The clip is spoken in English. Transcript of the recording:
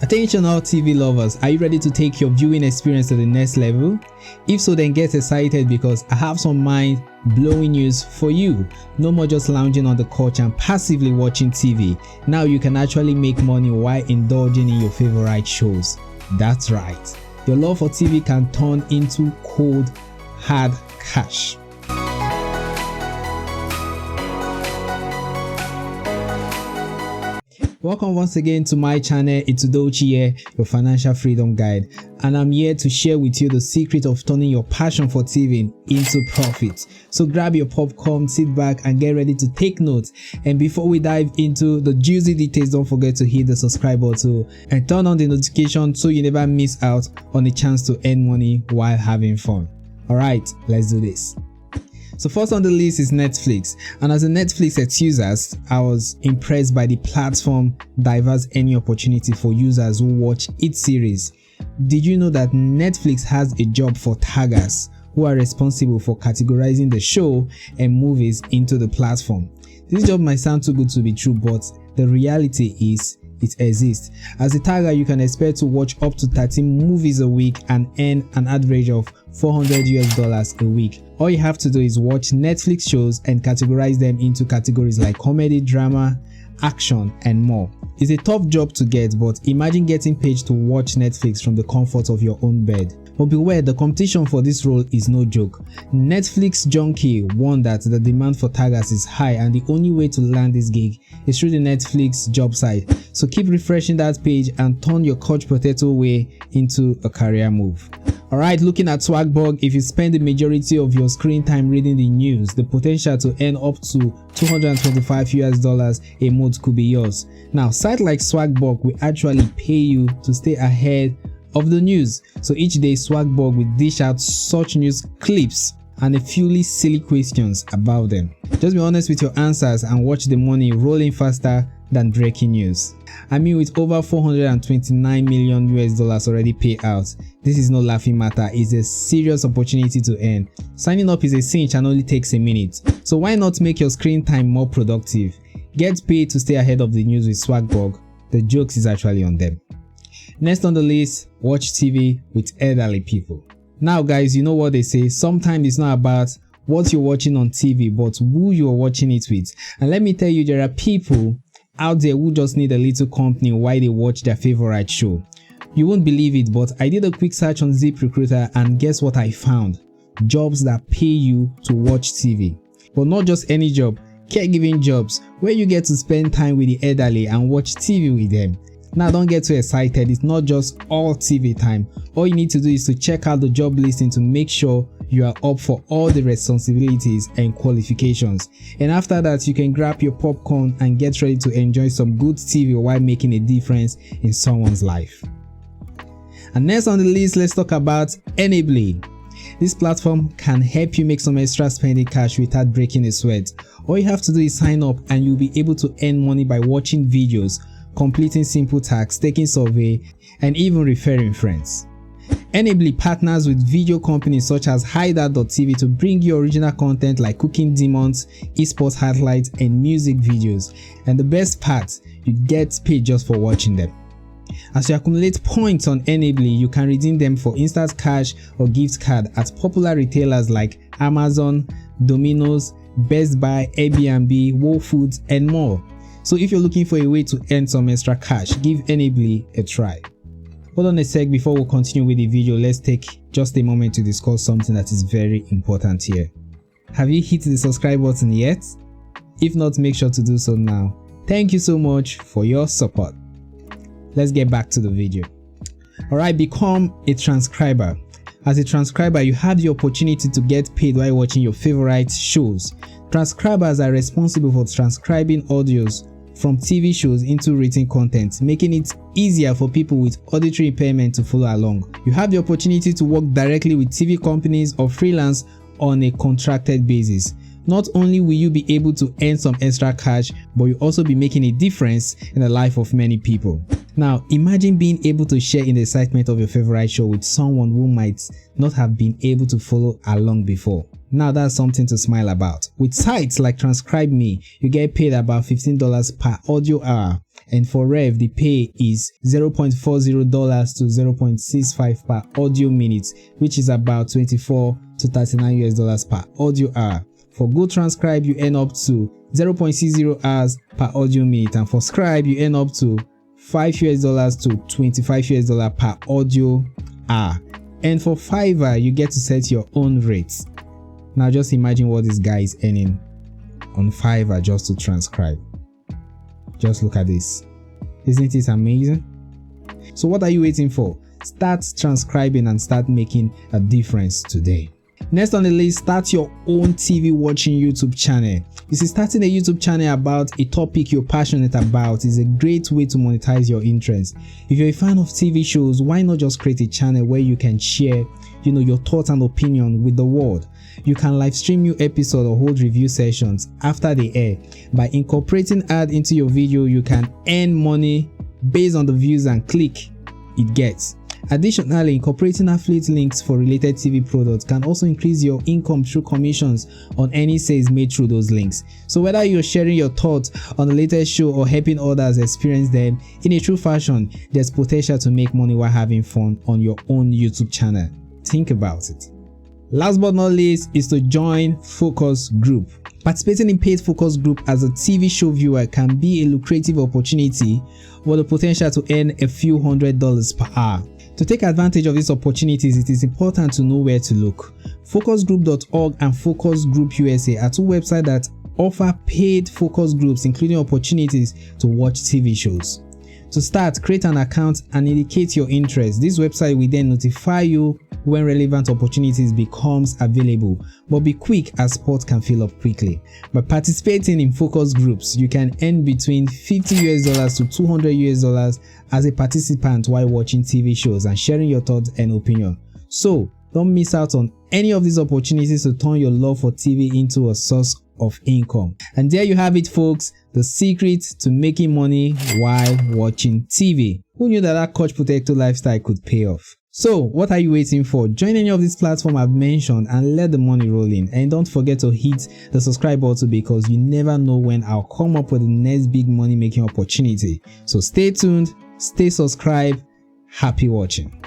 Attention all TV lovers, are you ready to take your viewing experience to the next level? If so, then get excited because I have some mind-blowing news for you. No more just lounging on the couch and passively watching TV. Now you can actually make money while indulging in your favorite shows. That's right. Your love for TV can turn into cold, hard cash. Welcome once again to my channel. It's Udochi here, your financial freedom guide, and I'm here to share with you the secret of turning your passion for TV into profit. So grab your popcorn, sit back and get ready to take notes. And before we dive into the juicy details, don't forget to hit the subscribe button and turn on the notification so you never miss out on the chance to earn money while having fun. Alright, let's do this. So first on the list is Netflix, and as a Netflix enthusiast, I was impressed by the platform diverse any opportunity for users who watch its series. Did you know that Netflix has a job for taggers who are responsible for categorizing the show and movies into the platform? This job might sound too good to be true, but the reality is it exists. As a tagger, you can expect to watch up to 13 movies a week and earn an average of $400 a week. All you have to do is watch Netflix shows and categorize them into categories like comedy, drama, action, and more. It's a tough job to get, but imagine getting paid to watch Netflix from the comfort of your own bed. But beware, the competition for this role is no joke. Netflix Junkie warned that the demand for taggers is high and the only way to land this gig is through the Netflix job site. So keep refreshing that page and turn your couch potato way into a career move. Alright, looking at Swagburg, if you spend the majority of your screen time reading the news, the potential to earn up to $225 a month could be yours. Now, sites like Swagburg will actually pay you to stay ahead of the news. So each day Swagburg will dish out such news clips and a few silly questions about them. Just be honest with your answers and watch the money rolling faster than breaking news. I mean, with over $429 million already paid out, this is no laughing matter. It's a serious opportunity to earn. Signing up is a cinch and only takes a minute. So why not make your screen time more productive? Get paid to stay ahead of the news with Swagburg. The jokes is actually on them. Next on the list, watch TV with elderly people. Now guys, you know what they say, sometimes it's not about what you're watching on TV, but who you're watching it with. And let me tell you, there are people out there who just need a little company while they watch their favorite show. You won't believe it, but I did a quick search on ZipRecruiter and guess what I found? Jobs that pay you to watch TV. But not just any job, caregiving jobs where you get to spend time with the elderly and watch TV with them. Now don't get too excited, it's not just all TV time. All you need to do is to check out the job listing to make sure you are up for all the responsibilities and qualifications. And after that, you can grab your popcorn and get ready to enjoy some good TV while making a difference in someone's life. And next on the list, let's talk about Enably. This platform can help you make some extra spending cash without breaking a sweat. All you have to do is sign up and you'll be able to earn money by watching videos, completing simple tasks, taking survey, and even referring friends. Enably partners with video companies such as Hideout.tv to bring you original content like cooking demons, esports highlights, and music videos. And the best part, you get paid just for watching them. As you accumulate points on Enably, you can redeem them for instant cash or gift card at popular retailers like Amazon, Domino's, Best Buy, Airbnb, Whole Foods, and more. So if you're looking for a way to earn some extra cash, give Enably a try. Hold on a sec, before we continue with the video, let's take just a moment to discuss something that is very important here. Have you hit the subscribe button yet? If not, make sure to do so now. Thank you so much for your support. Let's get back to the video. Alright, become a transcriber. As a transcriber, you have the opportunity to get paid while watching your favorite shows. Transcribers are responsible for transcribing audios from TV shows into written content, making it easier for people with auditory impairment to follow along. You have the opportunity to work directly with TV companies or freelance on a contracted basis. Not only will you be able to earn some extra cash, but you'll also be making a difference in the life of many people. Now, imagine being able to share in the excitement of your favorite show with someone who might not have been able to follow along before. Now that's something to smile about. With sites like Transcribe Me, you get paid about $15 per audio hour. And for Rev, the pay is $0.40 to $0.65 per audio minute, which is about $24 to $39 per audio hour. For Go Transcribe, you earn up to 0.60 hours per audio minute, and for Scribe, you earn up to $5 to $25 per audio hour. And for Fiverr, you get to set your own rates. Now just imagine what this guy is earning on Fiverr just to transcribe. Just look at this. Isn't it amazing? So what are you waiting for? Start transcribing and start making a difference today. Next on the list, start your own TV watching YouTube channel. You see, starting a YouTube channel about a topic you're passionate about is a great way to monetize your interest. If you're a fan of TV shows, why not just create a channel where you can share, your thoughts and opinion with the world? You can live stream new episodes or hold review sessions after they air. By incorporating ads into your video, you can earn money based on the views and click it gets. Additionally, incorporating affiliate links for related TV products can also increase your income through commissions on any sales made through those links. So whether you're sharing your thoughts on the latest show or helping others experience them in a true fashion, there's potential to make money while having fun on your own YouTube channel. Think about it. Last but not least is to join focus group. Participating in paid focus group as a TV show viewer can be a lucrative opportunity with the potential to earn a few $100s per hour. To take advantage of these opportunities, it is important to know where to look. Focusgroup.org and Focus Group USA are two websites that offer paid focus groups, including opportunities to watch TV shows. To start, create an account and indicate your interest. This website will then notify you when relevant opportunities becomes available, but be quick as spots can fill up quickly. By participating in focus groups, you can earn between $50 to $200 as a participant while watching TV shows and sharing your thoughts and opinion. So don't miss out on any of these opportunities to turn your love for TV into a source of income. And there you have it, folks, the secret to making money while watching TV. Who knew that Couch Potato lifestyle could pay off? So what are you waiting for? Join any of these platforms I've mentioned and let the money roll in. And don't forget to hit the subscribe button, because you never know when I'll come up with the next big money making opportunity. So stay tuned, stay subscribed, happy watching.